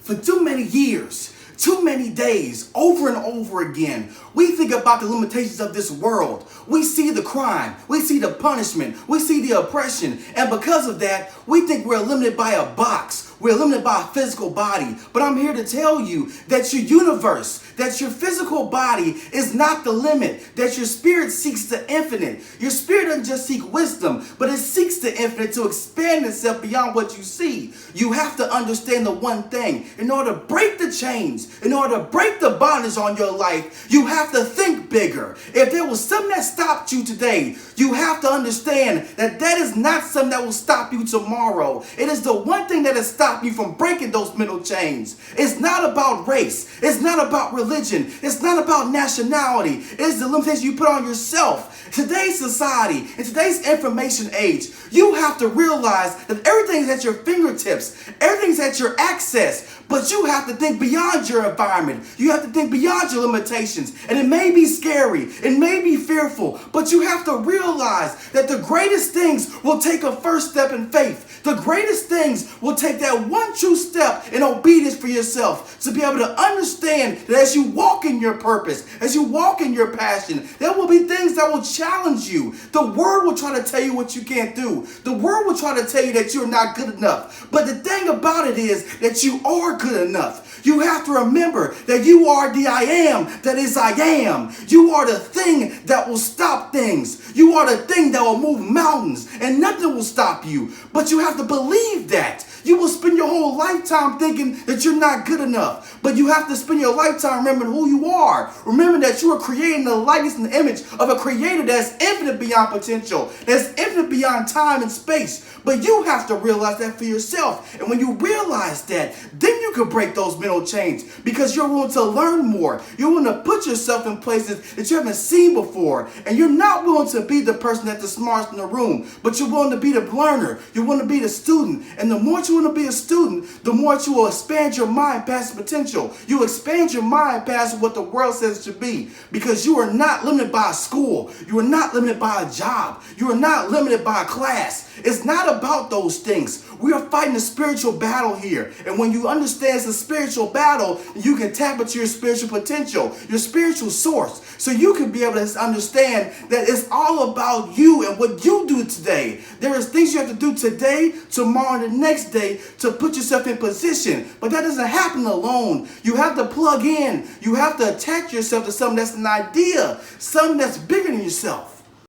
For too many years, too many days, over and over again, we think about the limitations of this world. We see the crime, we see the punishment, we see the oppression, and because of that, we think we're limited by a box. We're limited by a physical body. But I'm here to tell you that your universe, that your physical body is not the limit, that your spirit seeks the infinite. Your spirit doesn't just seek wisdom, but it seeks the infinite to expand itself beyond what you see. You have to understand the one thing. In order to break the chains, in order to break the bondage on your life, you have to think bigger. If there was something that stopped you today, you have to understand that that is not something that will stop you tomorrow. It is the one thing that has stopped you from breaking those mental chains. It's not about race. It's not about religion. It's not about nationality. It's the limitation you put on yourself. Today's society, in today's information age, you have to realize that everything's at your fingertips. Everything's at your access. But you have to think beyond your environment. You have to think beyond your limitations. And it may be scary. It may be fearful. But you have to realize that the greatest things will take a first step in faith. The greatest things will take that one true step in obedience for yourself. To be able to understand that as you walk in your purpose, as you walk in your passion, there will be things that will challenge you. The word will try to tell you what you can't do. The word will try to tell you that you're not good enough. But the thing about it is that you are good enough. You have to remember that you are the I am that is I am. You are the thing that will stop things. You are the thing that will move mountains, and nothing will stop you. But you have to believe that. You will spend your whole lifetime thinking that you're not good enough. But you have to spend your lifetime remembering who you are. Remember that you are creating the likeness and the image of a creator that's infinite beyond potential, that's infinite beyond time and space. But you have to realize that for yourself. And when you realize that, then you can break those mental chains because you're willing to learn more. You're willing to put yourself in places that you haven't seen before. And you're not willing to be the person that's the smartest in the room, but you're willing to be the learner. You're willing to be the student. And the more you want to be a student, the more you will expand your mind past potential. You expand your mind past what the world says it should be, because you are not limited by a school. You are not limited by a job. You are not limited by a class. It's not about those things. We are fighting a spiritual battle here. And when you understand it's a spiritual battle, you can tap into your spiritual potential, your spiritual source. So you can be able to understand that it's all about you and what you do today. There is things you have to do today, tomorrow, and the next day to put yourself in position. But that doesn't happen alone. You have to plug in. You have to attach yourself to something that's an idea, something that's bigger than yourself.